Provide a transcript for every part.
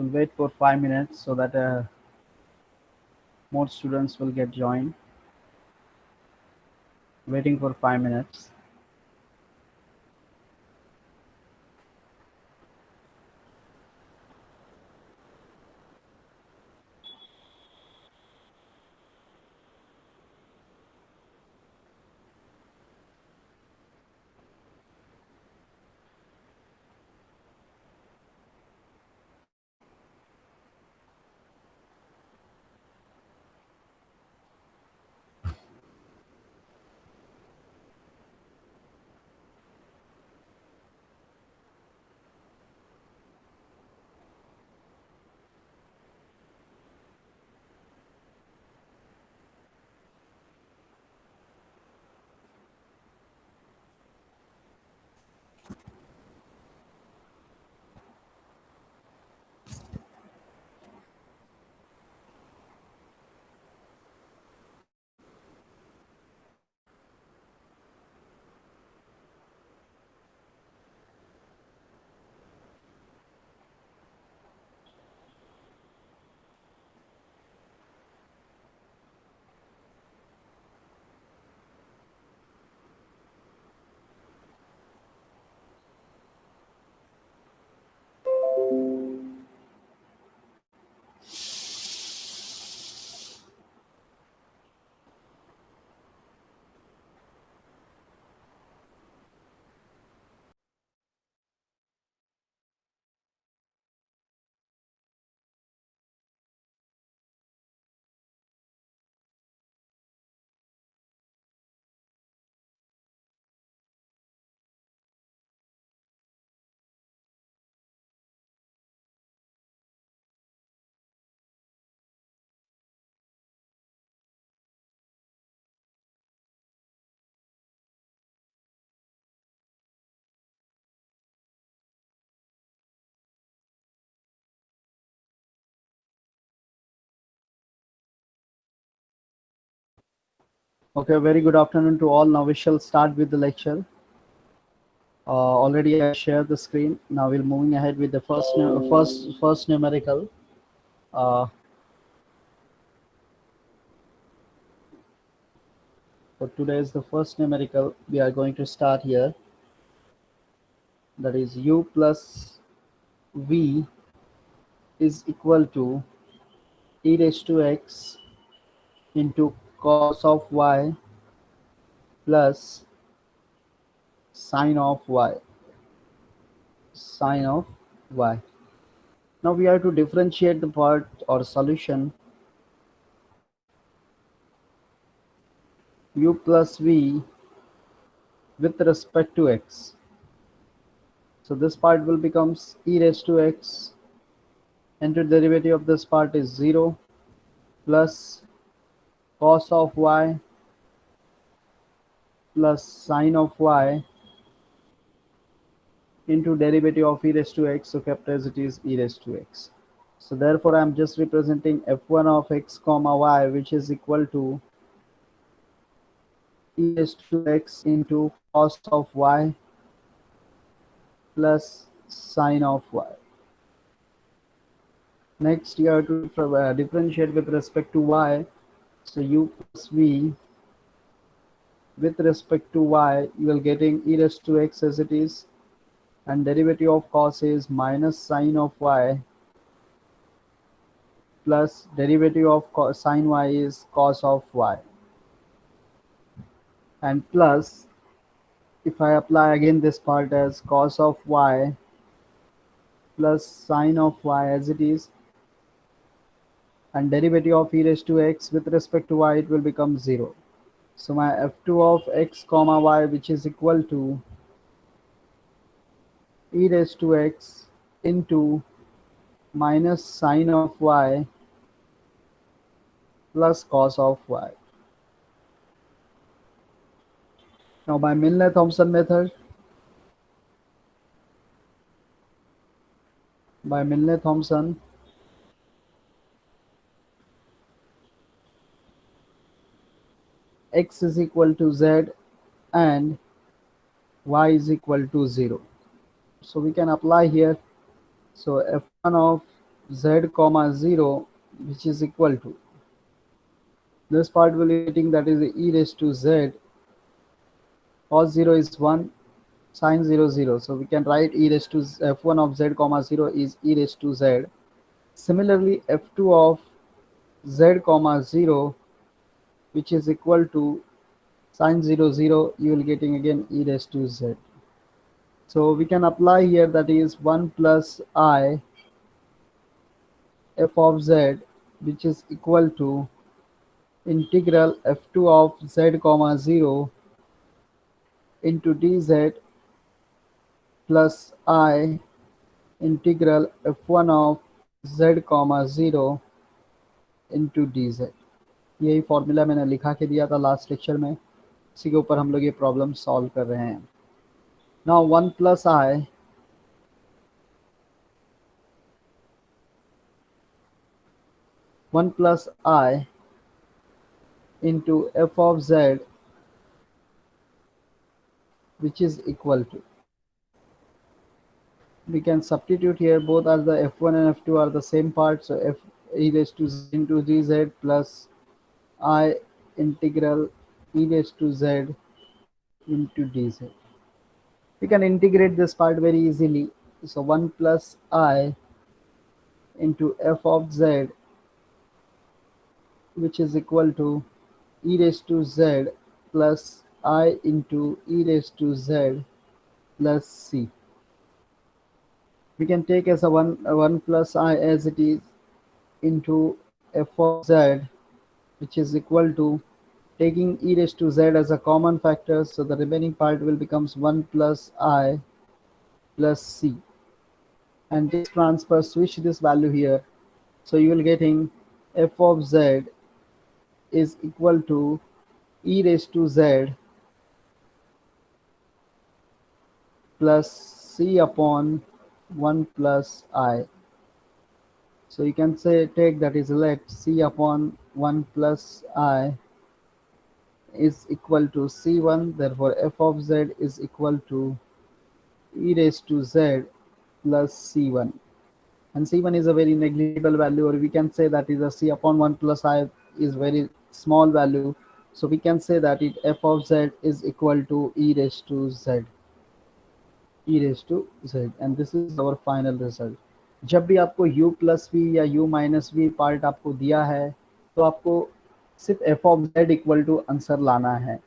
We'll wait for 5 minutes so that more students will get joined. Waiting for 5 minutes. Okay, very good afternoon to all. Now we shall start with the lecture. Already I shared the screen. Now we're moving ahead with the first numerical. Uh, for today is the first numerical. We are going to start here. That is u plus v is equal to e raised to x into cos of y plus sine of y. Sine of y. Now we have to differentiate the part or solution u plus v with respect to x. So this part will becomes e raised to x, into derivative of this part is 0 plus cos of y plus sine of y into derivative of e raised to x, so kept as it is e raised to x. So therefore I am just representing f1 of x comma y, which is equal to e raised to x into cos of y plus sine of y. Next you have to differentiate with respect to y, so u plus v with respect to y, you will getting e raised to x as it is, and derivative of cos is minus sine of y plus derivative of sine y is cos of y, and plus if I apply again this part as cos of y plus sine of y as it is, and derivative of e raised to x with respect to y, it will become 0. So my f2 of x comma y, which is equal to e raised to x into minus sine of y plus cos of y. Now by Milne-Thomson method, by Milne-Thomson, x is equal to z and y is equal to 0. So we can apply here. So f1 of z comma 0, which is equal to, this part will be getting, that is e raised to z. Cos 0 is 1, sin 0 0. So we can write e raised to f1 of z comma 0 is e raised to z. Similarly, f2 of z comma 0, which is equal to sin 0 0, you will getting again e raised to z. So we can apply here, that is 1 plus I f of z, which is equal to integral f2 of z comma 0 into dz plus I integral f1 of z comma 0 into dz. यही formula मैंने लिखा के दिया था last lecture में, इसी के ऊपर हम लोग ये प्रॉब्लम सॉल्व कर रहे हैं. Now 1 plus i into f of z, which is equal to, we can substitute here, both are the f1 and f2 are the same part, so f e raised to z into dz plus I integral e raised to z into dz. We can integrate this part very easily. So 1 plus I into f of z, which is equal to e raised to z plus I into e raised to z plus c. We can take as a 1 plus I as it is into f of z, which is equal to, taking e raised to z as a common factor, so the remaining part will becomes 1 plus I plus c, and just transfer, switch this value here, so you will getting f of z is equal to e raised to z plus c upon 1 plus I. So you can say, take that is, let c upon 1 plus I is equal to c1, therefore f of z is equal to e raised to z plus c1, and c1 is a very negligible value, or we can say that is a c upon 1 plus I is very small value, so we can say that it f of z is equal to e raised to z, and this is our final result. जब भी आपको u plus v या u minus v part आपको दिया है, तो आपको सिर्फ f of z equal to answer लाना है.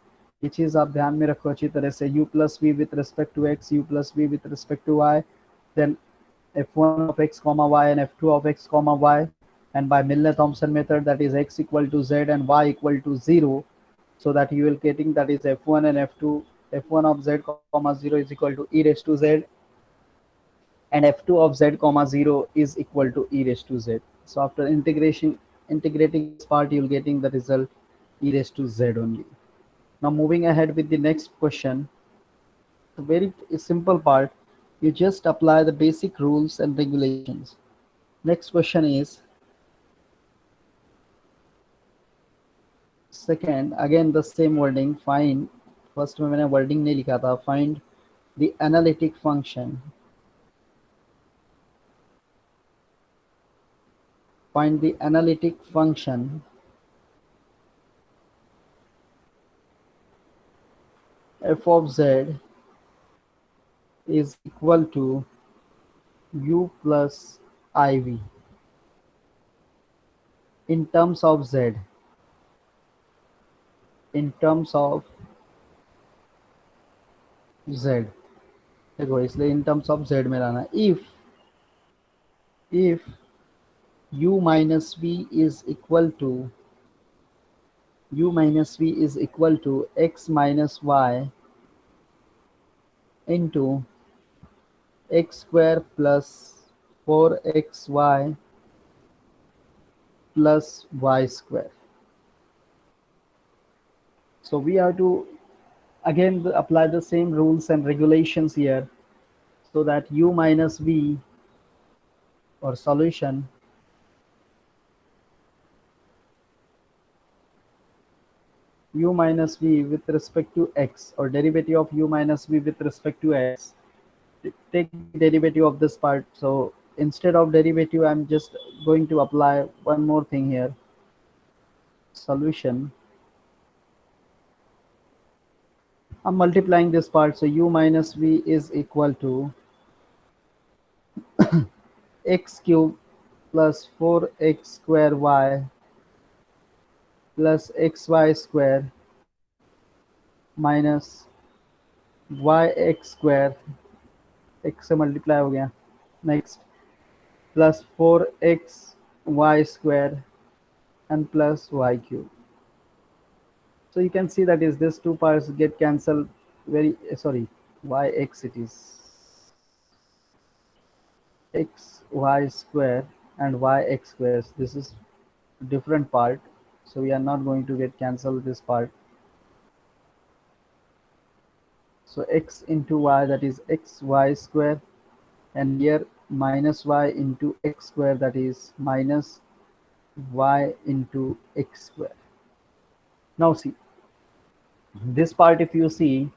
ये चीज़ आप ध्यान में रखो अच्छी तरह से. u plus v with respect to x, u plus v with respect to y, then f1 of x comma y and f2 of x comma y, and by Milner-Thomson method, that is x equal to z and y equal to 0, so that you will getting, that is f1 and f2, f1 of z comma 0 is equal to e raised to z, and f2 of z comma 0 is equal to e raised to z. So after integrating this part, you'll getting the result e raised to z only. Now moving ahead with the next question, a very simple part, you just apply the basic rules and regulations. Next question is, second, again the same wording, find, first में मैंने wording नहीं लिखा था, find the analytic function, find the analytic function f of z is equal to u plus iv in terms of z, in terms of z. देखो इसलिए in terms of z में लाना. if u minus v is equal to, u minus v is equal to x minus y into x square plus 4xy plus y square. So we have to again apply the same rules and regulations here, so that u minus v, or solution, u minus v with respect to x, or derivative of u minus v with respect to x, take derivative of this part. So instead of derivative, I'm just going to apply one more thing here. Solution. I'm multiplying this part, so u minus v is equal to x cube plus 4x square y plus xy square minus yx square, x से multiply हो गया, next plus 4xy square and plus y cube. So you can see that is this two parts get cancelled very sorry, yx it is xy square and yx squares. This is different part, so we are not going to get cancelled this part. So x into y, that is xy square, and here minus y into x square, that is minus y into x square. Now see this part, if you see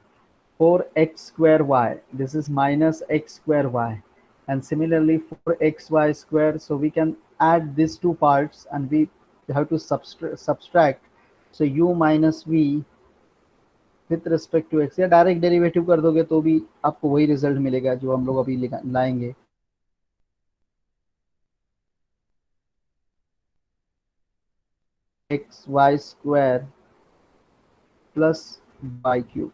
4x square y, this is minus x square y, and similarly 4xy square. So we can add these two parts and we have to subtract. So u minus v with respect to x, या direct derivative कर दोगे तो भी आपको वही result मिलेगा जो हम लोग अभी लाएंगे. X y square plus y cube.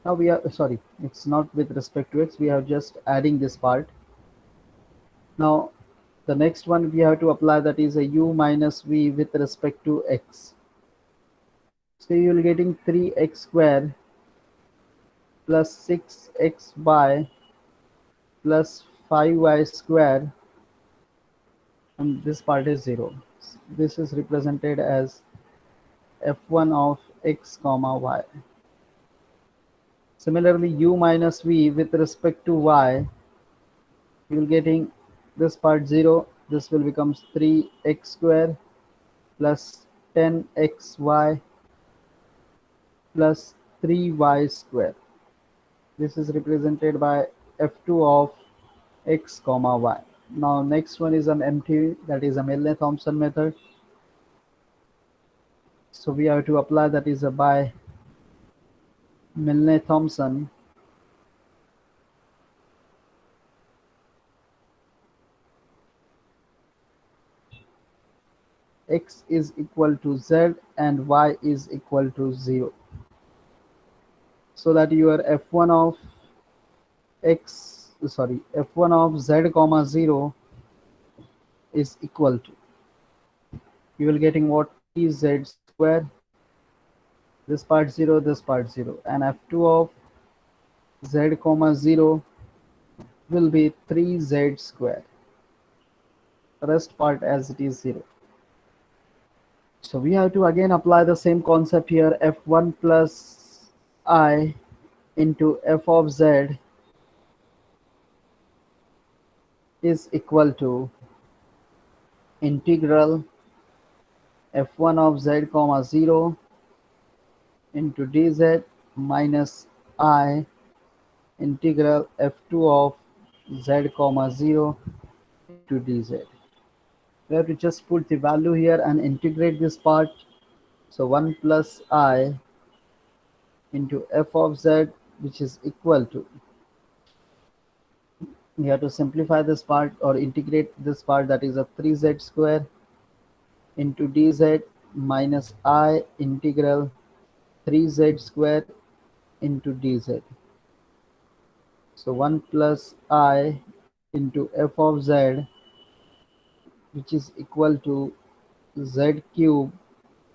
Now we are sorry, it's not with respect to x, we are just adding this part. Now the next one we have to apply, that is a u minus v with respect to x. So you will getting 3x square plus 6xy plus 5y square, and this part is 0. This is represented as f1 of x comma y. Similarly, u minus v with respect to y, you will getting this part 0. This will become 3x square plus 10xy plus 3y square. This is represented by f2 of x comma y. Now next one is an empty, that is a Milne-Thomson method. So we have to apply, that is a by Milne-Thomson. X is equal to z and y is equal to 0. So that your f1 of x, sorry, f1 of z comma 0 is equal to, you will getting what, z square, this part 0, this part 0, and f2 of z comma 0 will be 3z square, rest part as it is 0. So we have to again apply the same concept here, f1 plus I into f of z is equal to integral f1 of z comma 0 into dz minus I integral f2 of z comma 0 into dz. We have to just put the value here and integrate this part. So 1 plus I into f of z, which is equal to, we have to simplify this part or integrate this part, that is a 3z square into dz minus I integral 3z square into dz. So 1 plus I into f of z, which is equal to z cube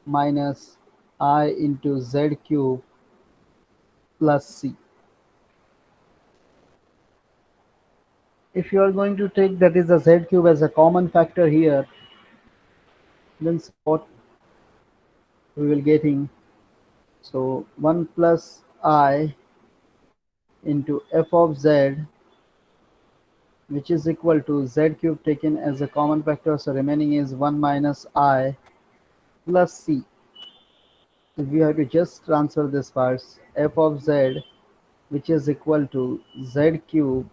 minus I into z cube plus c. If you are going to take, that is the z cube, as a common factor here, then what we will getting, so 1 plus I into f of z, which is equal to z cube taken as a common factor, so remaining is 1 minus I plus c. If we have to just transfer this parts, f of z, which is equal to z cube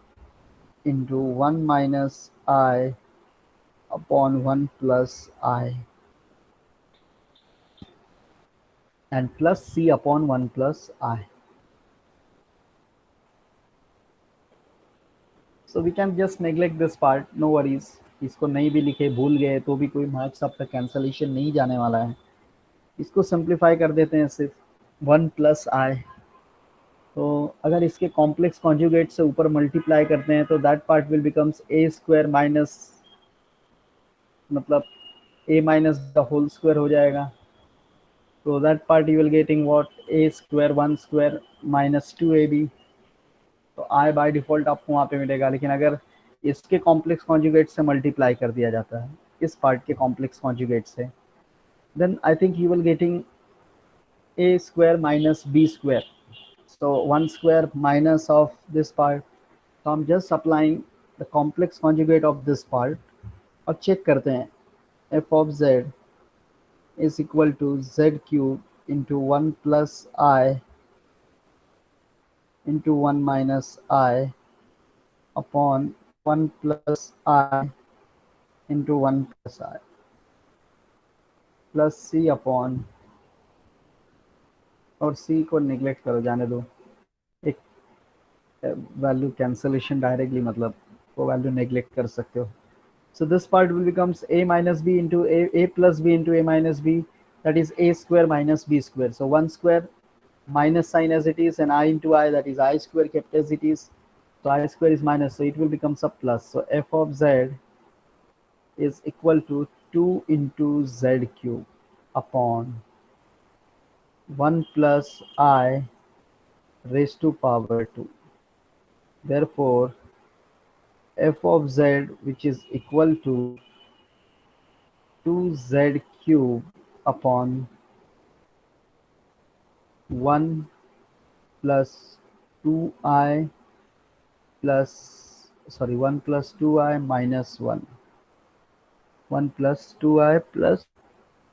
into 1 minus I upon 1 plus I and plus C upon 1 plus I. So we can just neglect this part, no worries. इसको नहीं भी लिखे भूल गए तो भी कोई marks आपका कैंसलेशन नहीं जाने वाला है. इसको सिंप्लीफाई कर देते हैं सिर्फ 1 प्लस आई. तो अगर इसके कॉम्प्लेक्स कॉन्जुगेट से ऊपर मल्टीप्लाई करते हैं तो that part will becomes a square minus, मतलब ए माइनस द होल स्क्वायर हो जाएगा. तो that part you will getting what A square 1 square minus 2ab. तो आई बाय डिफॉल्ट आपको वहाँ पे मिलेगा. लेकिन अगर इसके कॉम्प्लेक्स कॉन्जुगेट से मल्टीप्लाई कर दिया जाता है इस पार्ट के कॉम्प्लेक्स कॉन्जुगेट से, then I think you will getting a square minus b square. So 1 square minus of this part. So I'm just applying the complex conjugate of this part और check करते हैं f of z is equal to z cube into 1 plus I into 1 minus I upon 1 plus I into 1 plus I plus c upon, और c को neglect करो, जाने दो. एक value cancellation directly, मतलब वो वैल्यू नेग्लेक्ट कर सकते हो. So this part will becomes a minus b into a plus b into a minus b, that is a square minus b square. So 1 square minus sign as it is and I into I, that is I square kept as it is. So I square is minus, so it will become a plus. So f of z is equal to 2 into z cube upon 1 plus I raised to power 2. Therefore f of z, which is equal to 2z cube upon 1 plus 2i plus, sorry, 1 plus 2i minus 1. 1 plus 2i plus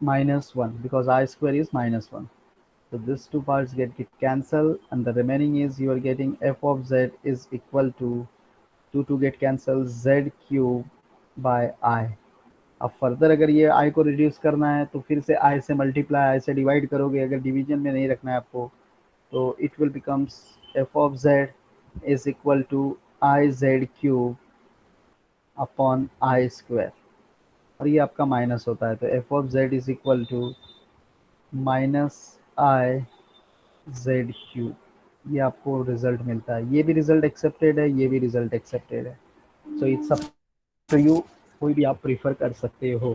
minus 1, because I square is minus 1. So these two parts get cancelled and the remaining is you are getting f of z is equal to 2 get cancelled z cube by I. अब further अगर ये i को reduce करना है तो फिर से i से मल्टीप्लाई, i से डिवाइड करोगे. अगर डिवीजन में नहीं रखना है आपको तो it will becomes f of z is equal to I z cube upon I square, और ये आपका माइनस होता है. तो f of z is equal to minus I z cube. ये आपको रिजल्ट मिलता है. ये भी रिजल्ट एक्सेप्टेड है, ये भी रिजल्ट एक्सेप्टेड है. So it's up to you, कोई भी आप प्रीफर कर सकते हो,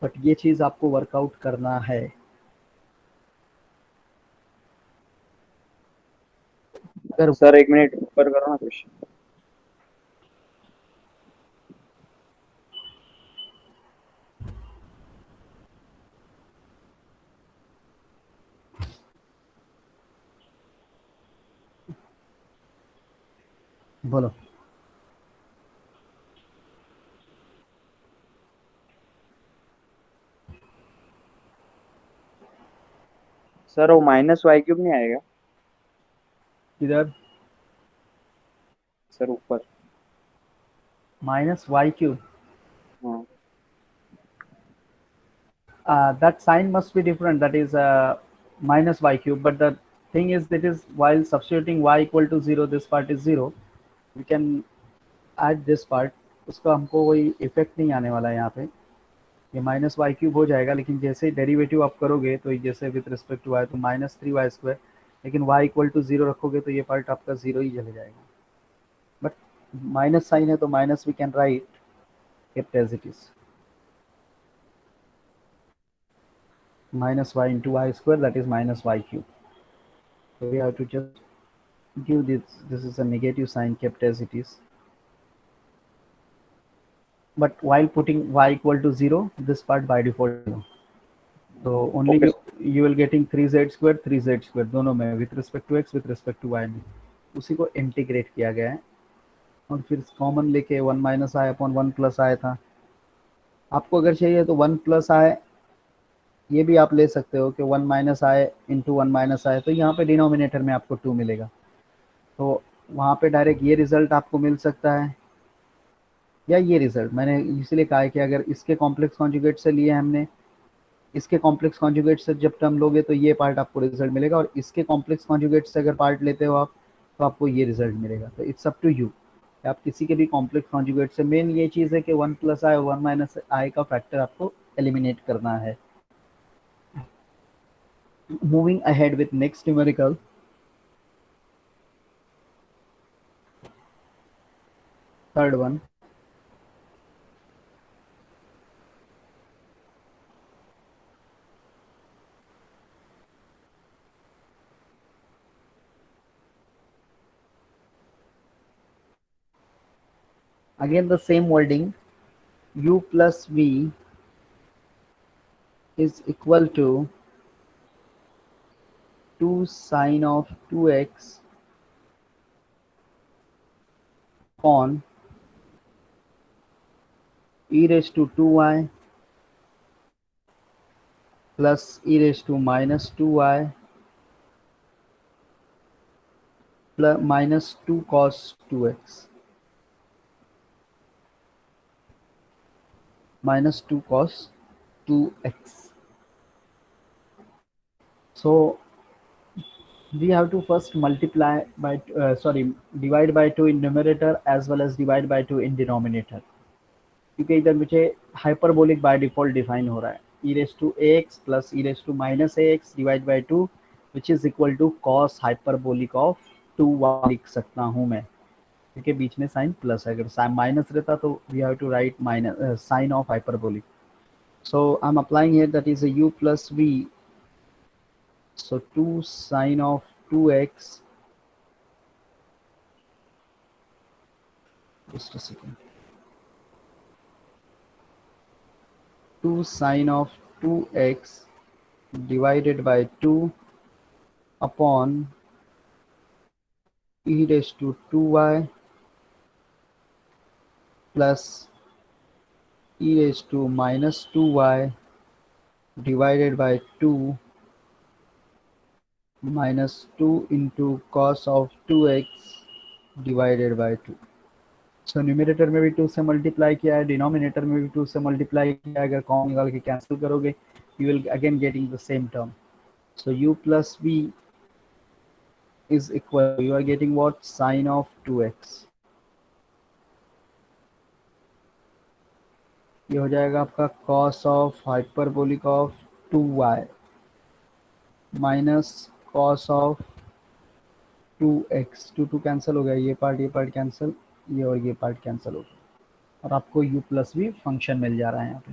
बट ये चीज़ आपको वर्कआउट करना है. अगर सर एक मिनट ऊपर करो ना क्वेश्चन. बोलो. सर वो माइनस वाई क्यूब नहीं आएगा इधर सर ऊपर? माइनस वाई क्यूब, हाँ. that sign must be different, that is minus y cube, but the thing is that is while substituting y equal to 0, this part is 0, we can add this part. उसका हमको कोई effect नहीं आने वाला है यहाँ पे. ये माइनस वाई क्यूब हो जाएगा, लेकिन जैसे डेरिवेटिव आप करोगे तो जैसे विद रिस्पेक्ट टू वाई तो माइनस 3y स्क्वायर, लेकिन y इक्वल टू 0 रखोगे तो ये पार्ट आपका 0 ही चले जाएगा. बट माइनस साइन है तो minus we can write kept as it is, minus y into y square, that is minus y cube. So we have to just give this is a negative sign kept as it is. But while putting y equal to 0, this part by default 0. So only okay. you will getting 3z square दोनों में with respect to x with respect to y में उसी को integrate किया गया है. और फिर कॉमन लेके 1 माइनस आई अपॉन 1 प्लस आई था. आपको अगर चाहिए तो 1 प्लस आई ये भी आप ले सकते हो कि 1 minus i into 1 minus i, तो यहाँ पे डिनोमिनेटर में आपको 2 मिलेगा. तो वहाँ पे डायरेक्ट ये रिजल्ट आपको मिल सकता है या ये रिजल्ट मैंने इसलिए कहा है कि अगर इसके कॉम्प्लेक्स कॉन्जुगेट से लिए हमने, इसके कॉम्प्लेक्स कॉन्जुगेट से जब टर्म लोगे तो ये पार्ट आपको रिजल्ट मिलेगा, और इसके कॉम्प्लेक्स कॉन्जुगेट से अगर पार्ट लेते हो आप तो आपको ये रिजल्ट मिलेगा। तो इट्स अप टू यू, आप किसी के भी कॉम्प्लेक्स कॉन्जुगेट से, मेन ये चीज़ है कि 1 + i और 1 - i का फैक्टर आपको एलिमिनेट करना है। Moving ahead with next numerical, third one. Again the same wording, u plus v is equal to 2 sine of 2x upon e raised to 2y plus e raised to minus 2y plus minus 2 cos 2x minus 2 cos 2x. So we have to first multiply by divide by 2 in numerator as well as divide by 2 in denominator, क्योंकि इधर मुझे hyperbolic by default define हो रहा है, e raise to a x plus e raise to minus a x divide by two which is equal to cos hyperbolic of 2y लिख सकता हूँ मैं, क्योंकि बीच में साइन प्लस है, अगर साइन माइनस रहता तो we have to write minus sine of hyperbolic. So I'm applying here, that is a u plus v, so 2 sine of 2x, just a second, 2 sine of 2x divided by 2 upon e raised to 2y plus e raised to minus 2y divided by 2 minus 2 into cos of 2x divided by 2. So numerator में भी 2 से multiply किया है, denominator में भी 2 से multiply किया है, अगर कॉमन निकाल के कैंसिल करोगे you will again getting the same term. So u plus v is equal, you are getting what, sine of 2x, ये हो जाएगा आपका cos of hyperbolic of 2y minus cos of 2x, 2 cancel हो गया, ये part cancel, ये और ये पार्ट कैंसिल हो गया, और आपको u प्लस v फंक्शन मिल जा रहा है यहाँ पे.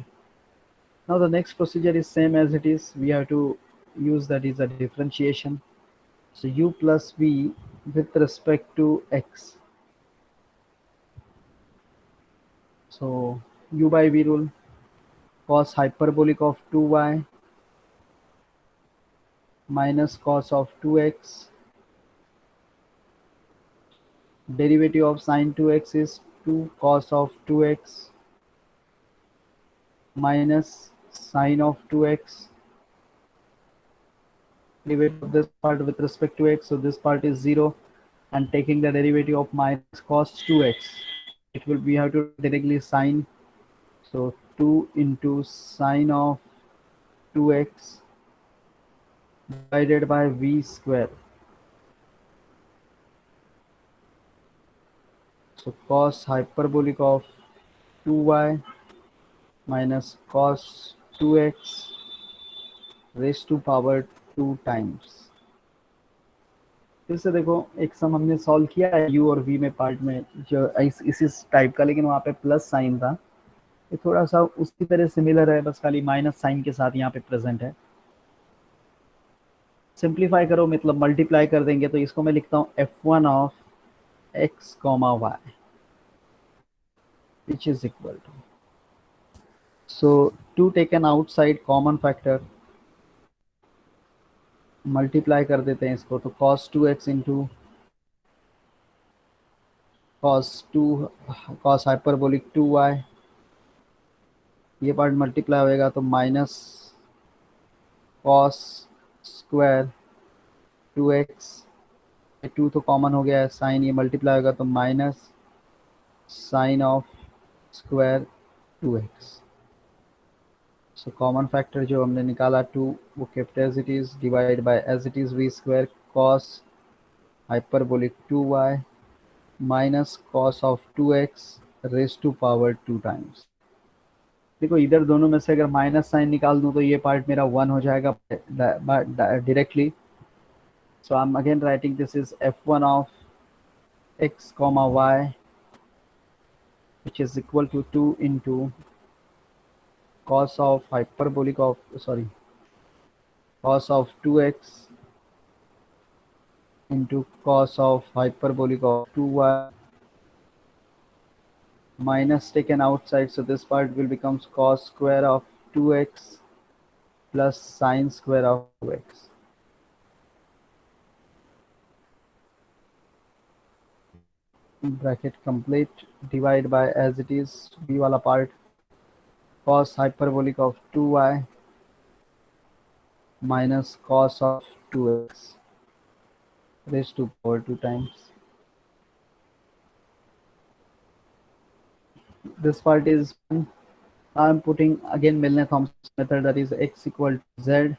Now the next procedure is same as it is, we have to use that is a differentiation. So u plus v with respect to x, so u by v rule, cos hyperbolic of 2y minus cos of 2x, derivative of sin 2x is 2 cos of 2x minus sin of 2x, derivative of this part with respect to x, so this part is 0, and taking the derivative of minus cos 2x, it will, we have to directly sin, so 2 into sin of 2x divided by v square, so cos hyperbolic of 2y minus cos 2x raised to power 2 times. फिर से देखो, एक सम हमने solve किया है u और v में part में जो इसी टाइप का, लेकिन वहाँ पे प्लस साइन था, ये थोड़ा सा उसी तरह सिमिलर है, बस खाली माइनस साइन के साथ यहाँ पे प्रेजेंट है. सिंप्लीफाई करो, मतलब मल्टीप्लाई कर देंगे, तो इसको मैं लिखता हूँ f1 of x comma y which is equal to, so to taken outside common factor, multiply कर देते हैं इसको, तो cos 2x into cos hyperbolic 2y, ये पार्ट मल्टीप्लाई होएगा तो माइनस cos स्क्वायर 2x, 2 तो कॉमन हो गया है, साइन ये मल्टीप्लाई होगा तो minus sine of square 2x। So common factor जो हमने निकाला 2, वो kept as it is, divide by as it is v square cos hyperbolic 2y minus cos of 2x raise to power 2 times. देखो इधर दोनों में से अगर माइनस साइन निकाल दूं तो ये पार्ट मेरा 1 हो जाएगा directly. So I am again writing this is f1 of x comma y which is equal to 2 into cos of hyperbolic of sorry cos of 2x into cos of hyperbolic of 2y minus taken outside, so this part will becomes cos square of 2x plus sine square of 2x. Bracket complete, divide by as it is b wala part cos hyperbolic of 2y minus cos of 2x raised to power 2 times. This part is I'm putting again Milne-Thomson method, that is x equal to z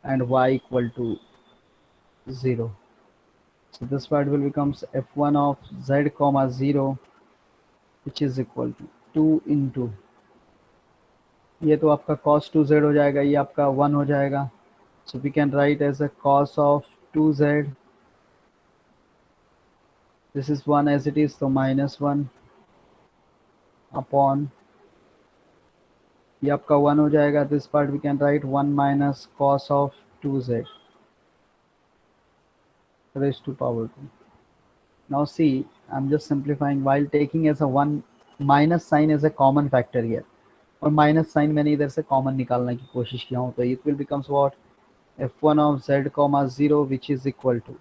and y equal to 0. So this part will becomes f1 of z comma 0 which is equal to 2 into, ये तो आपका cos 2z हो जाएगा, ये आपका 1 हो जाएगा. So we can write as a cos of 2z, this is 1 as it is, so minus 1 upon, ये आपका 1 हो जाएगा. This part we can write 1 minus cos of 2z raised to power 2. Now see, I'm just simplifying while taking as a 1 minus sign as a common factor here. और minus sign मैंने इधर से common निकालने की कोशिश किया हूँ, तो it will becomes what f1 of z comma 0 which is equal to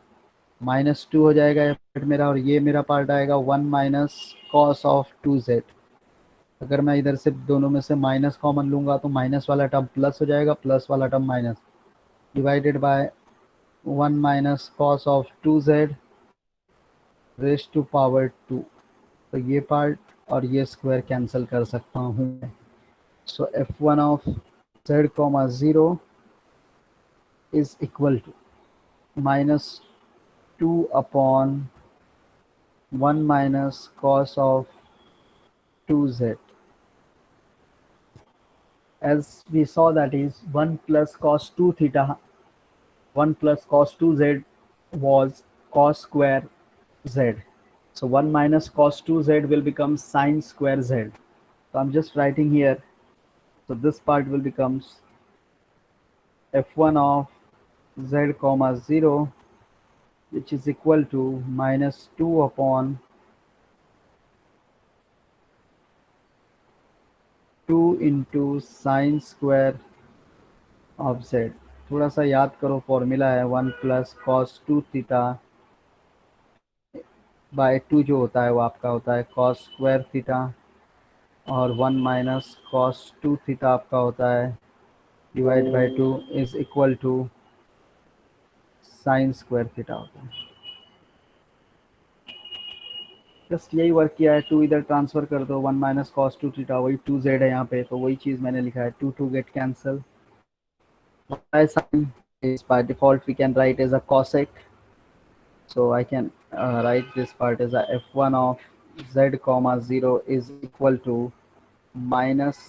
-2 हो जाएगा ये पार्ट मेरा, और ये मेरा पार्ट आएगा 1 माइनस कॉस ऑफ 2z. अगर मैं इधर से दोनों में से माइनस कॉमन लूँगा तो माइनस वाला टर्म प्लस हो जाएगा, प्लस वाला term minus, divided by 1 minus cos of 2z raise to power 2. तो ये पार्ट और ये स्क्वायर कैंसिल कर सकता हूँ. सो f1 of z comma 0 is equal to -2 upon 1 minus cos of 2z. As we saw, that is 1 plus cos 2 theta, 1 plus cos 2z was cos square z. So 1 minus cos 2z will become sine square z. So I'm just writing here. So this part will becomes f1 of z comma 0 which is equal to -2 upon 2 into sine square of z. थोड़ा सा याद करो, formula है 1 plus cos 2 theta by 2 जो होता है वो आपका होता है कॉस स्क्वायर थीटा, और 1 माइनस कॉस 2 थीटा आपका होता है divide by 2 is equal to sine square theta होता है. जस्ट यही वर्क किया है. 2 इधर ट्रांसफर कर दो, 1 माइनस कॉस 2 थीटा, वही 2z है यहाँ पे, तो वही चीज़ मैंने लिखा है. 2 get cancel. Sin is by default we can write as a cosec, so I can write this part as a f1 of z comma 0 is equal to minus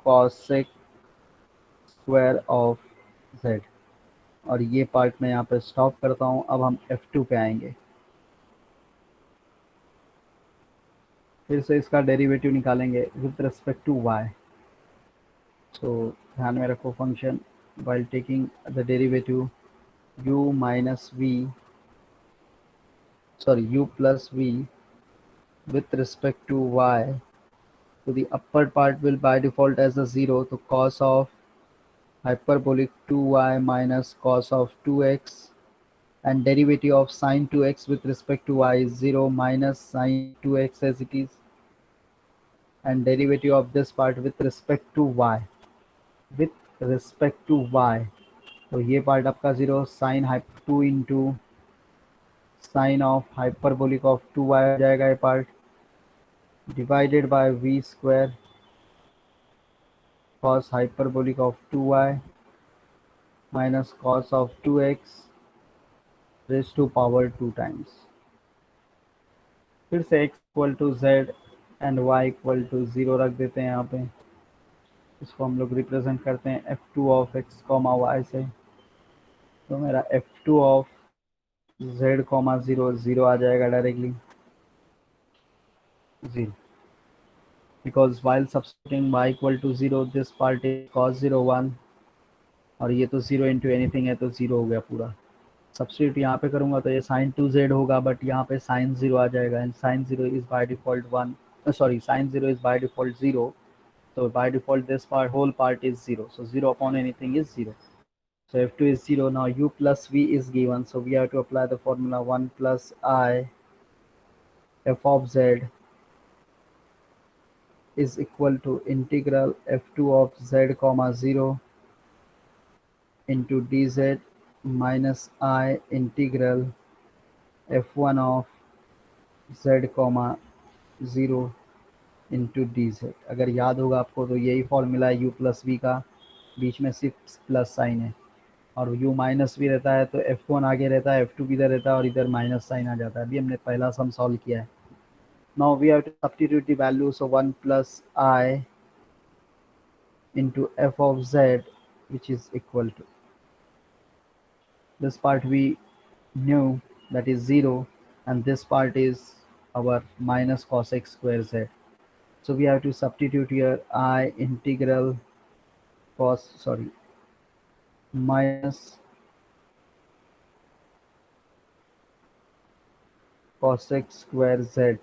cosec square of z. और ये part मैं यहाँ पे stop करता हूँ. अब हम f2 पे आएंगे. फिर से इसका डेरिवेटिव निकालेंगे विद रिस्पेक्ट टू y. सो ध्यान में रखो function while taking the derivative u minus v, sorry u plus v with respect to y, so the upper part will by default as a 0, so cos of hyperbolic 2y minus cos of 2x, and derivative of sine 2x with respect to y is 0 minus sine 2x as it is, and derivative of this part with respect to y, with respect to y, तो ये part आपका 0, sine 2 into sine of hyperbolic of 2y हो जाएगा ये part, divided by v square cos hyperbolic of 2y minus cos of 2x raised to power 2 times। फिर से x equal to z and y equal to 0 रख देते हैं यहाँ पे। इसको हम लोग रिप्रेजेंट करते हैं f2 of x comma y से। तो मेरा f2 ऑफ z कॉमा 0 0 आ जाएगा directly 0, because while substituting y equal to 0 this part is cos 0 1 और ये तो 0 इंटू एनीथिंग है तो 0 हो गया पूरा। सब्स्टिट्यूट यहाँ पे करूँगा तो ये साइन 2z होगा, बट यहाँ पे साइन 0 आ जाएगा and sine 0 is by default 1, sorry sine 0 is by default 0, so by default this part whole part is 0, so 0 upon anything is 0, so f2 is 0। Now u plus v is given, so we have to apply the formula 1 plus I f of z is equal to integral f2 of z comma 0 into dz minus I integral f1 of z comma 0 into D Z. अगर याद होगा आपको तो यही formula है you plus we का, बीच में सिर्फ प्लस साइन है और u माइनस भी रहता है तो f1 आगे रहता है, f2 भी इधर रहता है और इधर माइनस साइन आ जाता है। अभी हमने पहला सम सॉल्व किया है। Now we have to substitute the value, so 1 plus i into f of z which is equal to this part we knew that is 0 and this part is our minus cos x square z, so we have to substitute here I integral cos, sorry, minus cos x square z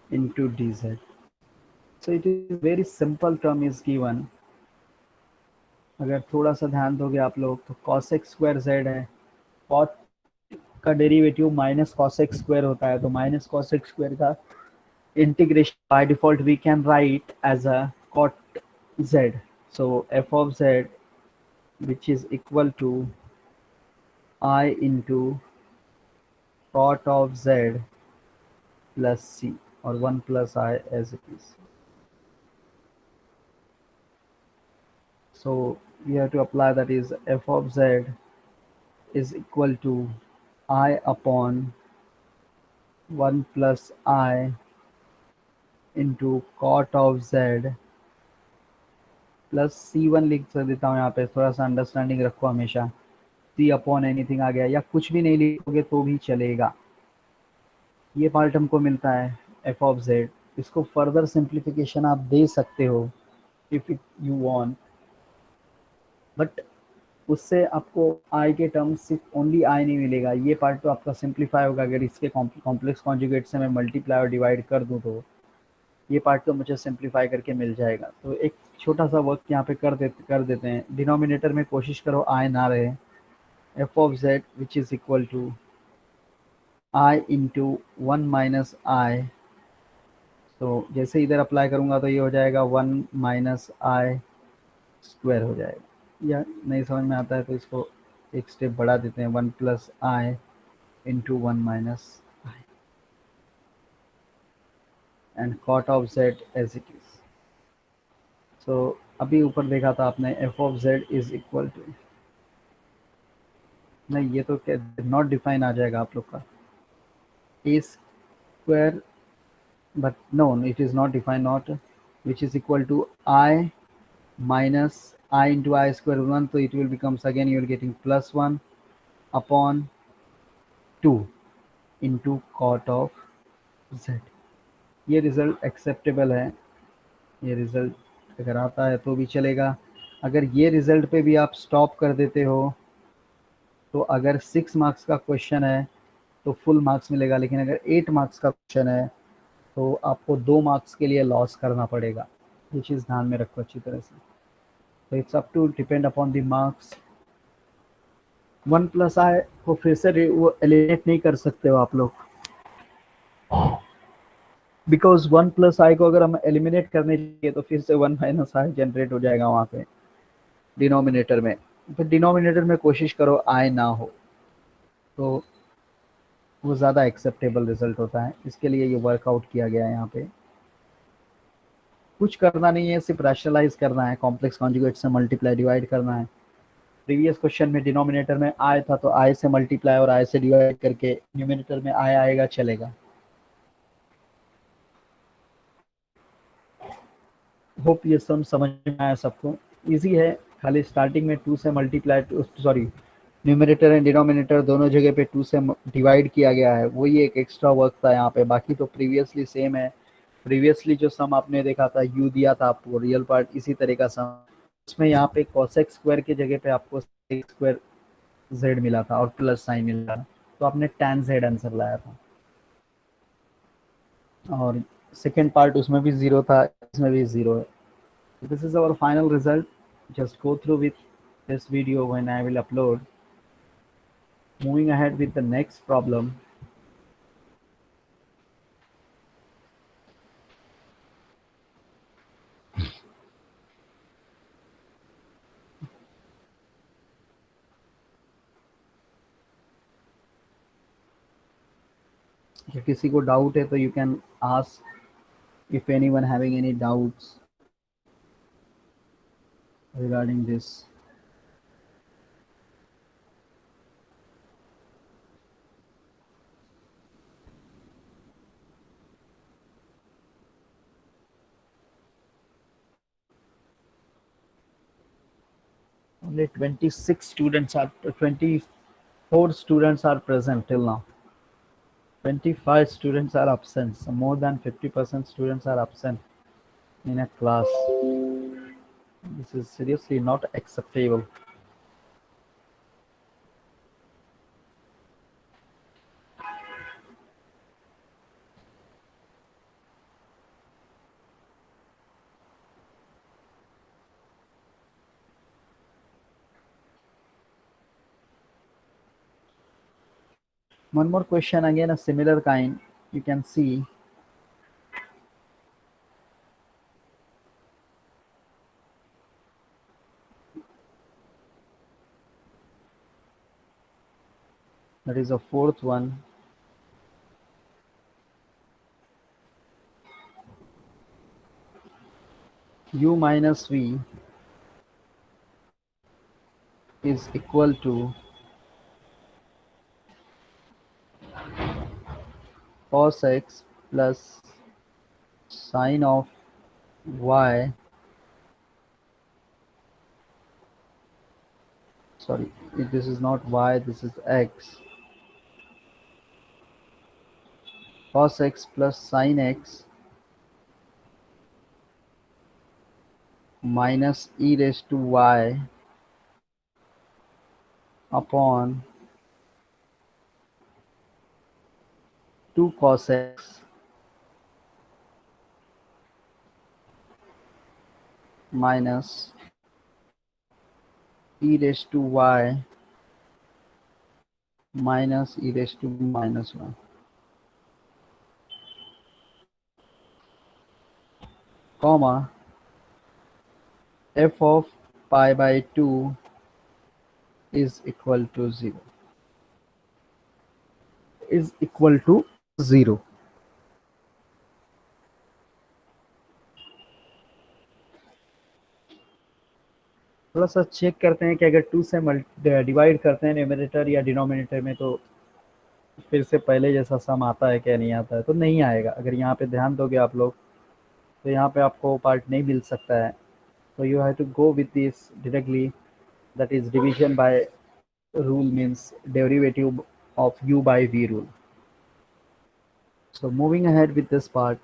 into dz, so it is very simple term is given। अगर थोड़ा सा ध्यान दोगे आप लोग तो cos x square z है, cot का derivative minus cos x square होता है, तो माइनस cos x स्क्वायर का integration by default we can write as a cot z, so f of z which is equal to I into cot of z plus c or 1 plus I as it is। So we have to apply that is f of z is equal to I upon 1 plus I into cot of z plus C1 लिख देता हूँ यहाँ पे, थोड़ा सा understanding रखो हमेशा। C upon anything आ गया या कुछ भी नहीं लिखोगे तो भी चलेगा। ये पार्ट हमको मिलता है f ऑफ z, इसको फर्दर सिंप्लीफिकेशन आप दे सकते हो if it you want, but उससे आपको i के टर्म्स सिर्फ ओनली i नहीं मिलेगा, ये पार्ट तो आपका सिंप्लीफाई होगा। अगर इसके कॉम्प्लेक्स कॉन्जुगेट से मैं मल्टीप्लाई और डिवाइड कर दूँ तो ये पार्ट तो मुझे सिंप्लीफाई करके मिल जाएगा। तो एक छोटा सा वर्क यहाँ पे कर देते हैं। डिनोमिनेटर में कोशिश करो आई ना रहे, f of z which is equal to i into 1 minus i, तो जैसे इधर अप्लाई करूँगा तो ये हो जाएगा 1 माइनस आई स्क्वायर हो जाएगा। या नहीं समझ में आता है तो इसको एक स्टेप बढ़ा देते हैं, 1 plus i into 1 minus i and cot of z as it is. तो अभी ऊपर देखा था आपने f of z is equal to, नहीं ये तो नॉट डिफाइन आ जाएगा आप लोग का, a square, but no it is not define, not which is equal to i minus i into i square 1, तो it will becomes again you are getting plus 1 upon 2 into cot of z. ये result acceptable है, ये result अगर आता है तो भी चलेगा। अगर ये रिजल्ट पे भी आप स्टॉप कर देते हो तो अगर 6 मार्क्स का क्वेश्चन है तो फुल मार्क्स मिलेगा, लेकिन अगर 8 मार्क्स का क्वेश्चन है तो आपको 2 मार्क्स के लिए लॉस करना पड़ेगा। ये चीज़ ध्यान में रखो अच्छी तरह से। तो it's up to depend upon the marks. 1 plus i को फिर से वो एलिमिनेट नहीं कर सकते हो आप लोग, बिकॉज 1 प्लस आई को अगर हम एलिमिनेट करने चाहिए तो फिर से 1 माइनस आई जनरेट हो जाएगा वहाँ पे डिनोमिनेटर में। फिर डिनोमिनेटर में कोशिश करो आई ना हो तो वो ज़्यादा एक्सेप्टेबल रिजल्ट होता है, इसके लिए ये वर्कआउट किया गया है यहाँ पे। कुछ करना नहीं है, सिर्फ रैशनलाइज करना है, कॉम्प्लेक्स कॉन्जुगेट से मल्टीप्लाई डिवाइड करना है। प्रीवियस क्वेश्चन में डिनोमिनेटर में आई था तो आई से मल्टीप्लाई और आई से डिवाइड करके न्यूमिनेटर में आई आएगा, चलेगा। होप ये सब समझ में आया सबको। इजी है, खाली स्टार्टिंग में 2 से multiply, sorry numerator and denominator दोनों जगह पे 2 से डिवाइड किया गया है, वही एक एक्स्ट्रा वर्क था यहाँ पे, बाकी तो प्रीवियसली सेम है। प्रीवियसली जो सम आपने देखा था, यू दिया था आपको, रियल पार्ट इसी तरह का सम, उसमें यहाँ पे cosec स्क्वायर की जगह पे आपको sec स्क्वायर z मिला था और प्लस साइन मिला था, तो आपने tan z आंसर लाया था। और सेकेंड पार्ट उसमें भी जीरो था, इसमें भी जीरो है। This is our final result. Just go through with this video when I will upload. Moving ahead with the next problem. if किसी को डाउट है तो you can ask if anyone having any doubts regarding this. Only 26 students are 24 students are present till now. 25 students are absent. So more than 50% students are absent in a class. This is seriously not acceptable. One more question, again a similar kind. You can see that is the fourth one. U minus V is equal to cos x plus sine of y, sorry, this is not y, this is x, cos x plus sine x minus e raised to y upon 2 cos x minus e raised to y minus e raised to minus 1, comma f of pi by 2 is equal to 0, is equal to 0. थोड़ा सा check करते हैं कि अगर 2 से divide करते हैं numerator या डिनोमिनेटर में तो फिर से पहले जैसा सम आता है क्या, नहीं आता है, तो नहीं आएगा। अगर यहाँ पे ध्यान दोगे आप लोग तो यहाँ पे आपको पार्ट नहीं मिल सकता है, तो you have to go with this directly, that is division by rule means derivative of u by v rule. So moving ahead with this part,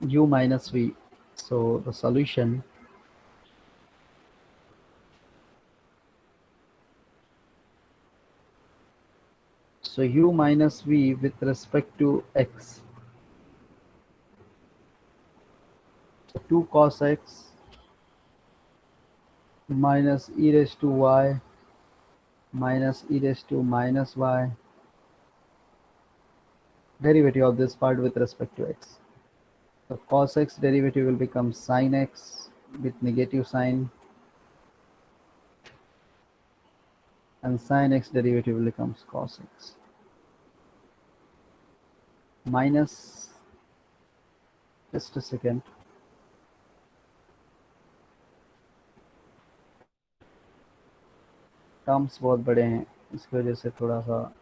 u minus v. So the solution, so u minus v with respect to x, 2 cos x minus e raised to y minus e raised to minus y, derivative of this part with respect to x. So cos x derivative will become sin x with negative sign, and sin x derivative becomes cos x minus just a second. Terms बहुत बड़े हैं, इसकी वजह से थोड़ा सा.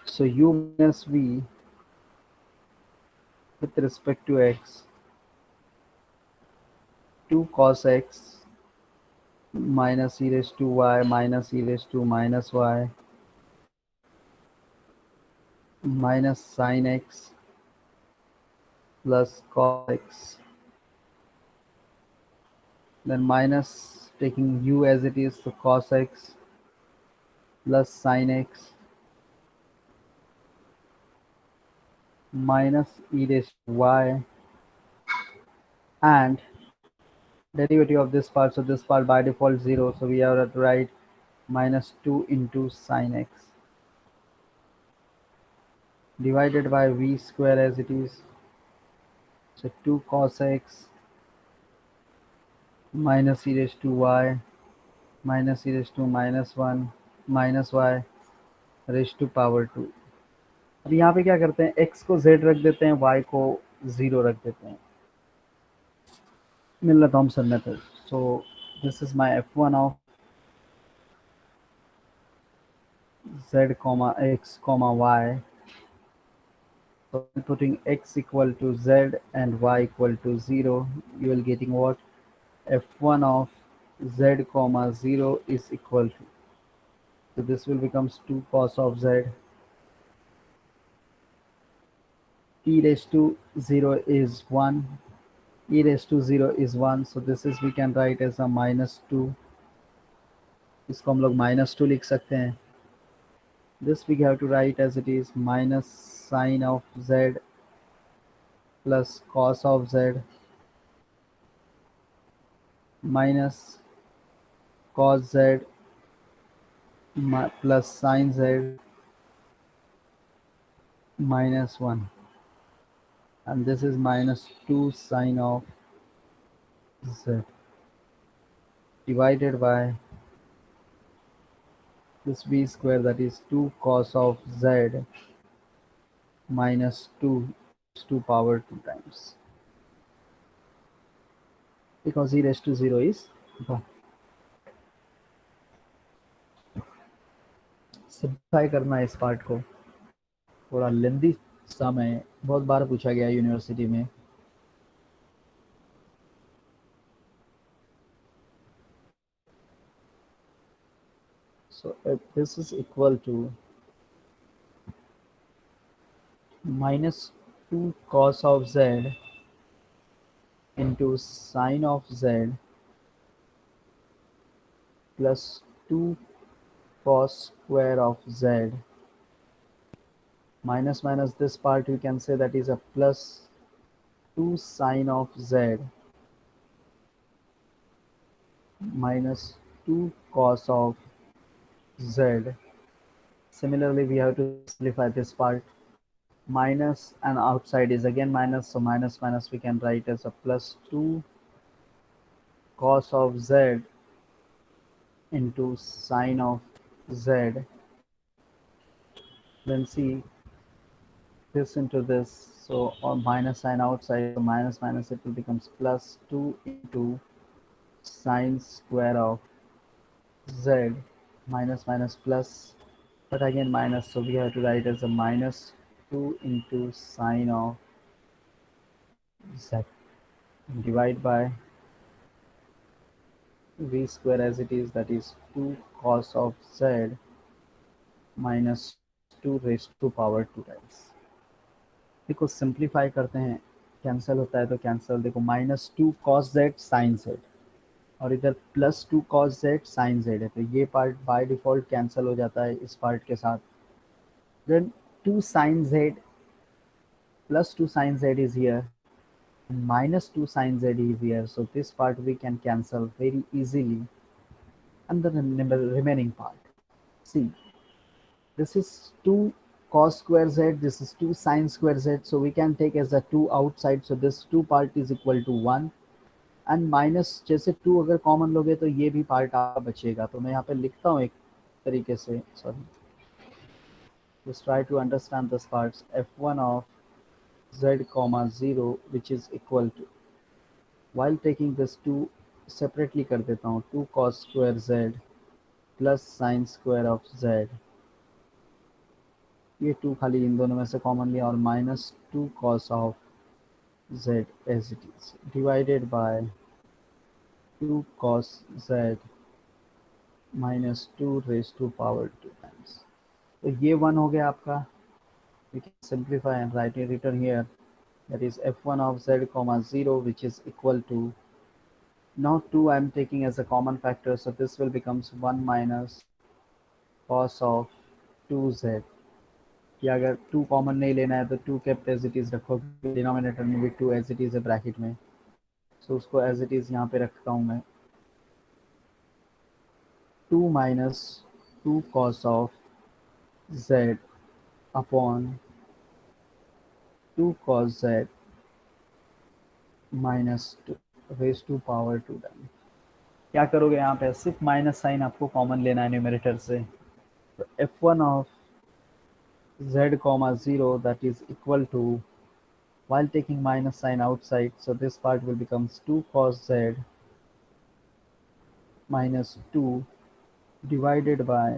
So u minus v with respect to x, 2 cos x minus e raised to y minus e raised to minus y minus sin x plus cos x, then minus taking u as it is, so cos x plus sin x minus e raised to y, and derivative of this part, so this part by default 0, so we have to write minus 2 into sin x divided by v square as it is, so 2 cos x minus e raised to y minus e raised to minus 1 minus y raised to power 2. अब यहाँ पे क्या करते हैं, x को z रख देते हैं, y को 0 रख देते हैं. Miller-Thomson method. So this is my f1 of z comma x comma y. So putting x equal to z and y equal to 0, you will getting what? f1 of z comma 0 is equal to. So this will becomes 2 cos of z. E raised to 0 is 1. E raised to 0 is 1. So this is we can write as a minus 2. इसको हम लोग minus 2 लिख सकते हैं. This we have to write as it is minus sine of z plus cos of z minus cos z plus sin z minus 1, and this is minus 2 sine of z divided by this v square, that is 2 cos of z minus 2 to power 2 times, because e raised to 0 is 1. Simplify करना है इस part को, थोड़ा लेंदी समय, बहुत बार पूछा गया university में. So if this is equal to minus 2 cos of z into sine of z plus 2 cos square of z, minus minus this part we can say that is a plus 2 sine of z minus 2 cos of z. Similarly we have to simplify this part. Minus and outside is again minus, so minus minus we can write as a plus 2 cos of z into sine of z. Then see this into this, so on minus sign outside, so minus minus it will becomes plus 2 into sine square of z minus minus plus, but again minus, so we have to write as a minus 2 into sine of z, divide by v square as it is, that is 2 cos of z minus 2 raised to power 2 times. देखो simplify करते हैं, cancel होता है तो cancel, देखो minus 2 cos z sin z और इधर plus 2 cos z sin z है, तो ये पार्ट बाय डिफॉल्ट कैंसिल हो जाता है इस पार्ट के साथ. Then 2 sin z plus 2 sin z is here and minus 2 sin z is here, so this part we can cancel very easily. And the remaining part, see, this is 2 cos square z, this is 2 sin square z, so we can take as a 2 outside, so this 2 part is equal to 1 and minus जैसे 2 अगर common लोगे तो ये भी part आपका बचेगा, तो मैं यहाँ पे लिखता हूँ एक तरीके से, sorry Just try to understand this parts. F1 of z comma 0 which is equal to, while taking this 2 separately कर देता हूँ, 2 cos square z plus sin square of z, ये 2 खाली इन दोनों में से कॉमन लिया, और minus 2 cos of z as it is divided by 2 cos z minus 2 raised to power 2 times. तो ये 1 हो गया आपका. We can simplify and write it written here, that is f1 of z comma 0 which is equal to, now 2 I am taking as a common factor, so this will becomes 1 minus cos of 2z. या अगर 2 common नहीं लेना है तो 2 kept as it is रखो, denominator में भी 2 as it is है ब्रैकेट में, सो उसको एज इट इज़ यहाँ पे रखता हूँ मैं. 2 minus 2 cos of z upon 2 cos z minus 2 raise to power 2 time. क्या करोगे यहाँ पे, सिर्फ माइनस साइन आपको कॉमन लेना है न्यूमरेटर से. तो f1 of z comma 0 that is equal to, while taking minus sign outside, so this part will becomes 2 cos z minus 2 divided by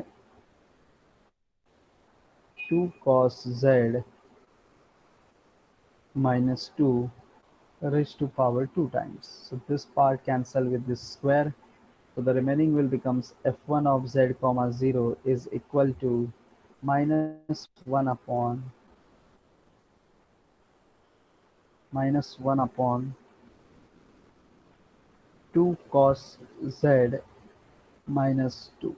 2 cos z minus 2 raised to power 2 times. So this part cancel with this square. So the remaining will becomes f1 of z comma 0 is equal to minus 1 upon minus 1 upon 2 cos z minus 2.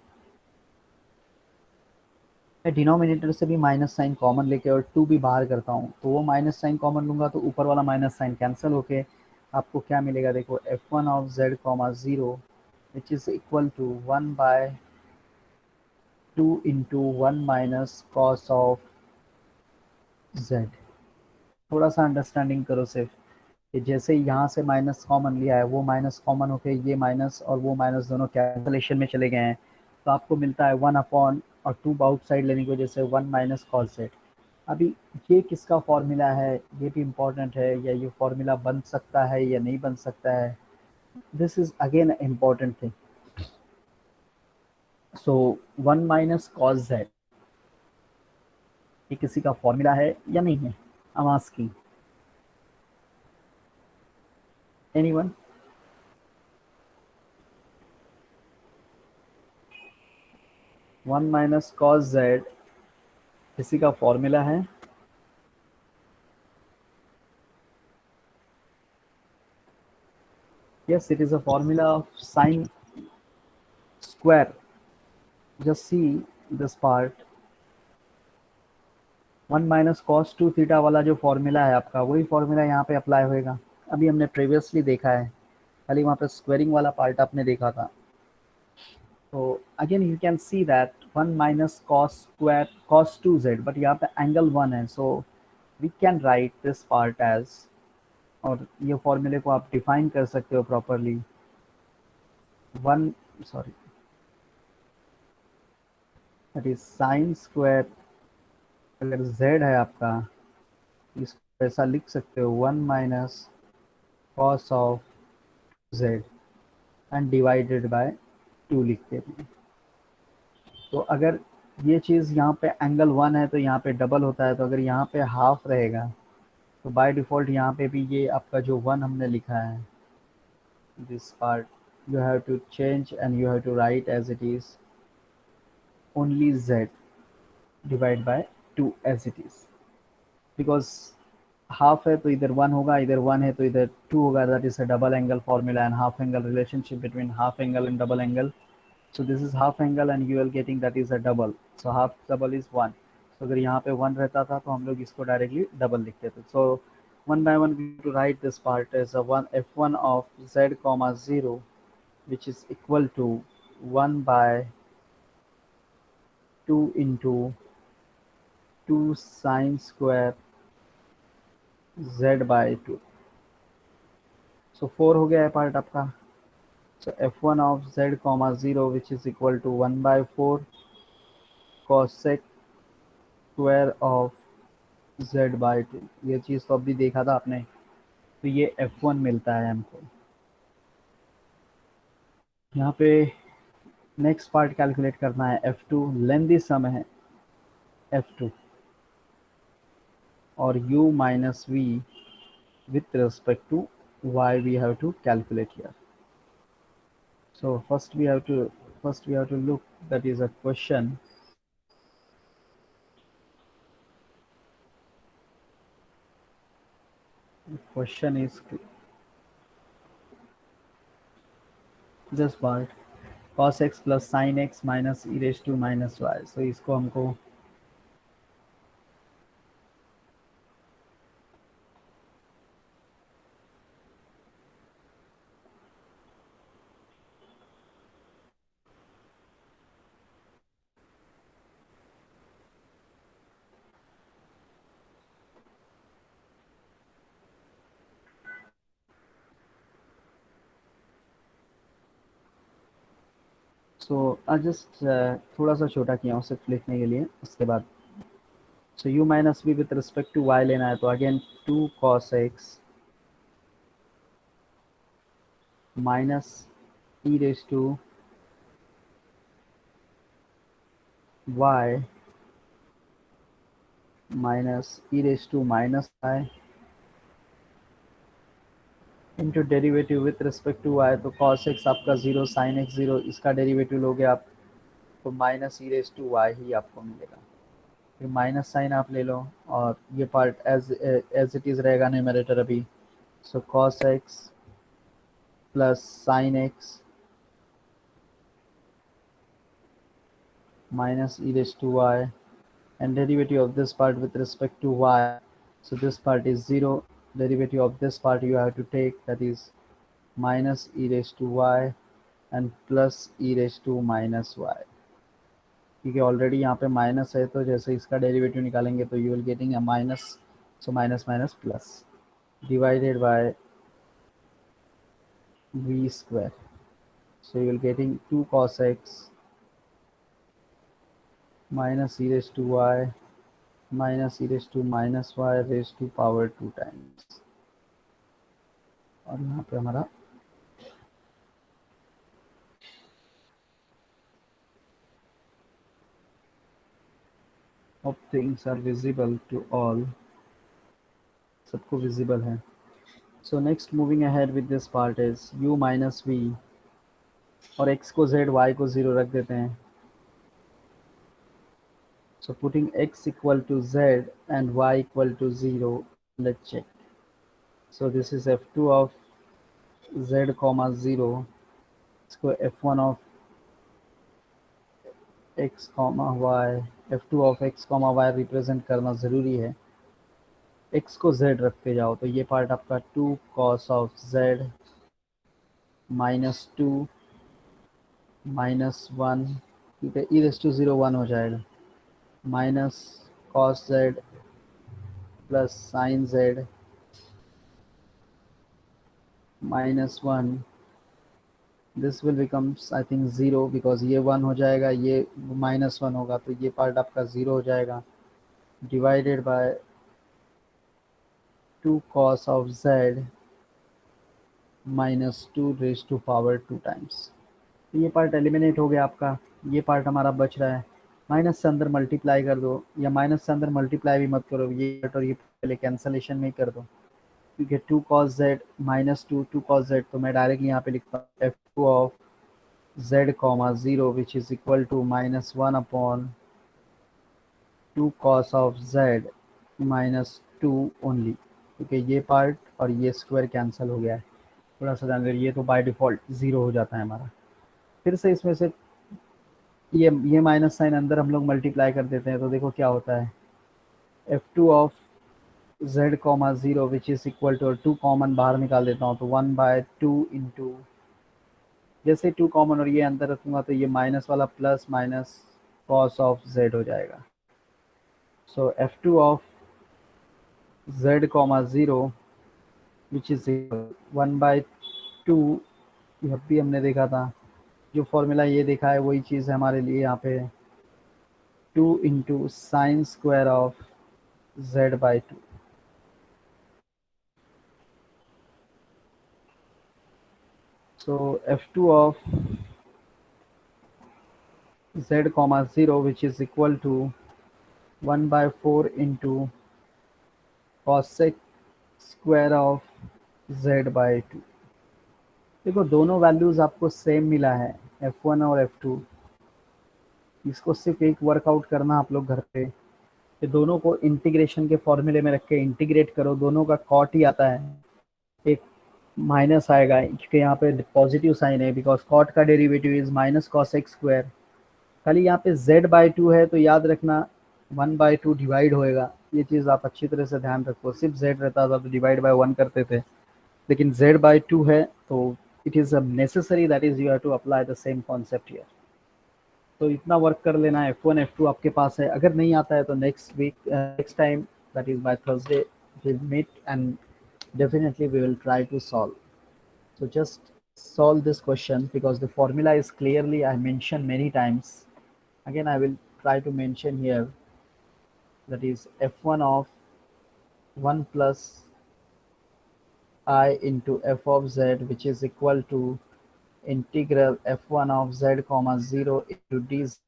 मैं denominator से भी minus sign common लेके और 2 भी बाहर करता हूँ, तो वो माइनस साइन कॉमन लूँगा तो ऊपर वाला माइनस साइन कैंसिल होके आपको क्या मिलेगा, देखो f1 of z comma 0 which is equal to 1 by 2 into 1 minus cos of z. थोड़ा सा अंडरस्टैंडिंग करो सिर्फ कि जैसे यहाँ से माइनस कॉमन लिया है, वो माइनस कॉमन होके ये माइनस और वो माइनस दोनों कैंसलेशन में चले गए हैं, तो आपको मिलता है 1 अपॉन, और 2 आउटसाइड लेने की वजह से 1 माइनस कॉस z. अभी ये किसका फॉर्मूला है, ये भी इम्पोर्टेंट है, या ये फॉर्मूला बन सकता है या नहीं बन सकता है, this is again important thing. So 1 minus cos z ये किसी का फॉर्मूला है या नहीं है, I am asking anyone. 1 minus cos z किसी का फॉर्मूला है? Yes, it is a formula of sine square. Just see this part. 1 minus cos 2 theta वाला जो फॉर्मूला है आपका, वही फॉर्मूला यहाँ पे अप्लाई होएगा. अभी हमने प्रीवियसली देखा है, खाली वहाँ पे स्क्वेयरिंग वाला पार्ट आपने देखा था. तो again you can see that 1 minus cos square cos 2z, but यहाँ पे एंगल 1 है, so we can write this part as, और ये फॉर्मूले को आप डिफाइन कर सकते हो properly. 1 sorry that is sine square, अगर z है आपका, इसको ऐसा लिख सकते हो 1 minus cos of z and divided by 2 लिखते हैं. तो अगर ये चीज़ यहाँ पे एंगल 1 है तो यहाँ पे डबल होता है, तो अगर यहाँ पे हाफ रहेगा तो बाय डिफ़ॉल्ट यहाँ पे भी ये आपका जो 1 हमने लिखा है, this part you have to change and you have to write as it is only z divide by 2 as it is, because half है तो इधर 1 होगा, इधर 1 है तो इधर 2 होगा. That is a double angle formula and half angle relationship between half angle and double angle. So this is half angle and you are getting that is a double. So half double is 1. So अगर यहाँ पे 1 रहता था तो हम लोग इसको directly double लिखते थे. So one by one we have to write this part as a 1 f1 of z comma 0 which is equal to 1 by 2 into 2 sine square z by 2. So 4 हो गया है पार्ट आपका. So f1 of z comma 0 which is equal to 1 by 4 cos sec square of z/2। ये चीज़ तो अभी देखा था आपने। तो ये f1 मिलता है हमको। यहाँ पे नेक्स्ट पार्ट कैलकुलेट करना है f2। लेंदी सम है f2 और u minus v with respect to y we have to calculate here. So first we have to look, that is a question. The question is this part, cos x plus sin x minus e raised to minus y. So इसको हमको just थोड़ा सा छोटा किया हूँ सिर्फ लिखने के लिए। उसके बाद u minus v with respect to y लेना है, तो again 2 cos x minus e raised to y minus e raised to minus y into derivative with respect to y। तो cos x आपका 0, sin x 0, इसका derivative लोगे आप तो minus e raise to y ही आपको मिलेगा। फिर माइनस साइन आप ले लो और ये part as as it is रहेगा न्यूमरेटर अभी। So cos x plus sin x minus e raised to y and derivative of this part with respect to y. So this part is 0. Derivative of this part you have to take, that is minus e raised to y and plus e raised to minus y, क्योंकि already यहाँ पे minus है तो जैसे इसका derivative निकालेंगे तो you will getting a minus. So minus minus plus divided by v square. So you will getting 2 cos x minus e raised to y minus e raised to minus y raised to power 2 times। और यहाँ पे हमारा hope things are visible to all, सबको visible है। So next moving ahead with this part is u minus v और x को z y को 0 रख देते हैं। So putting x equal to z and y equal to 0, let's check. So this is f2 of z comma 0, इसको f1 of x comma y, f2 of x comma y represent करना ज़रूरी है। x को z रखते जाओ तो ये part आपका 2 cos of z minus 2 minus 1, ठीक है, e रेस टू 0 1 हो जाएगा, minus cos z plus sin z minus 1, this will becomes I think 0 because ये 1 हो जाएगा, ये माइनस 1 होगा तो ये पार्ट आपका 0 हो जाएगा, divided by 2 cos of z minus 2 raise to power 2 times. तो ये पार्ट एलिमिनेट हो गया आपका। ये पार्ट हमारा बच रहा है, माइनस से अंदर मल्टीप्लाई कर दो या माइनस से अंदर मल्टीप्लाई भी मत करो, ये पार्ट और ये पहले कैंसलेशन में ही कर दो, क्योंकि 2 cos z minus 2 cos z, तो मैं डायरेक्टली यहाँ पे लिखता हूँ f2 of z comma 0 which is equal to minus 1 upon 2 cos of z minus 2 only, क्योंकि ये पार्ट और ये स्क्वायर कैंसिल हो गया है। थोड़ा सा ध्यान रखिए, ये तो बाय डिफ़ॉल्ट 0 हो जाता है हमारा। फिर से इसमें से ये माइनस साइन अंदर हम लोग मल्टीप्लाई कर देते हैं तो देखो क्या होता है, f2 of z comma 0 which is equal to, 2 common बाहर निकाल देता हूँ तो 1/2 इंटू, जैसे 2 कॉमन और ये अंदर रखूँगा तो ये माइनस वाला plus minus cos of z हो जाएगा। सो f2 of z comma 0 which is 1/2, यह भी हमने देखा था, जो फॉर्मूला ये देखा है वही चीज़ है हमारे लिए यहाँ पे 2 into sine square of z by 2. So f2 of z comma 0, which is equal to 1 by 4 into cosec square of z by 2. देखो दोनों वैल्यूज आपको सेम मिला है, f1 और f2। इसको सिर्फ एक वर्कआउट करना आप लोग घर पे, ये दोनों को इंटीग्रेशन के फॉर्मूले में रख के इंटीग्रेट करो, दोनों का कॉट ही आता है, एक माइनस आएगा क्योंकि यहाँ पे पॉजिटिव साइन है, बिकॉज कॉट का derivative is minus cos x square. खाली यहाँ पे z बाई 2 है तो याद रखना 1 बाई 2 डिवाइड होएगा, ये चीज़ आप अच्छी तरह से ध्यान रखो। सिर्फ z रहता था तो डिवाइड बाय 1 करते थे, लेकिन z बाई 2 है तो it is necessary that is you have to apply the same concept here. तो इतना वर्क कर लेना है। F1 F2 आपके पास है, अगर नहीं आता है तो next week next time that is by Thursday we'll meet and definitely we will try to solve. So just solve this question because the formula is clearly I mentioned many times. Again I will try to mention here, that is f1 of 1 plus I into f of z, which is equal to integral f1 of z comma 0 into dz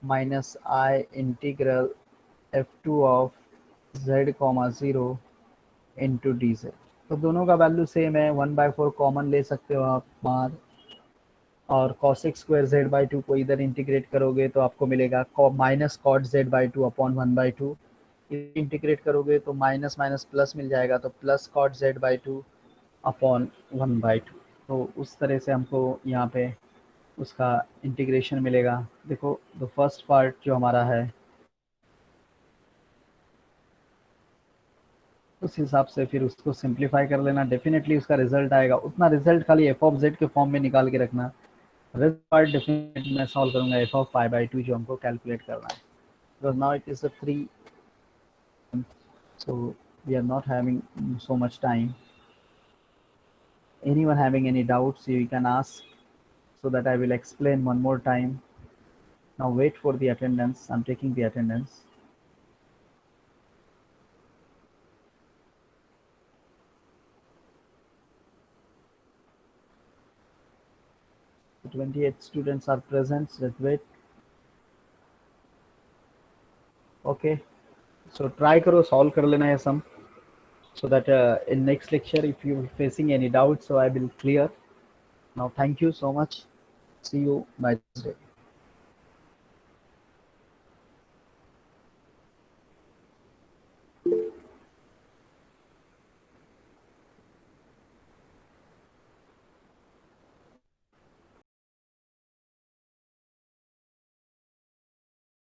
minus I integral f2 of z comma 0 into dz। तो दोनों का value same है, 1/4 common ले सकते हो आप बाहर, और cosec स्क्वायर z बाई 2 को इधर इंटीग्रेट करोगे तो आपको मिलेगा minus cot z by 2 upon 1/2। Integrate करोगे तो माइनस माइनस प्लस मिल जाएगा, तो plus cot z by 2 upon 1/2। तो उस तरह से हमको यहाँ पे उसका इंटीग्रेशन मिलेगा। देखो द फर्स्ट पार्ट जो हमारा है उस हिसाब से फिर उसको सिंप्लीफाई कर लेना, डेफिनेटली उसका रिजल्ट आएगा। उतना रिजल्ट खाली एफ ऑफ जेड के फॉर्म में निकाल के रखना, रेस्ट पार्ट डेफिनेटली मैं सॉल्व करूंगा एफ ऑफ पाई बाई 2 जो हमको कैलकुलेट करना है, because now it is a 3, so we are not having so much time. Anyone having any doubts you can ask so that I will explain one more time. Now wait for the attendance, I'm taking the attendance. The 28 students are present, let's wait. Okay, so try करो solve कर लेना है सम, so that in next lecture if you facing any doubts so I will clear. Now thank you so much, see you by Tuesday.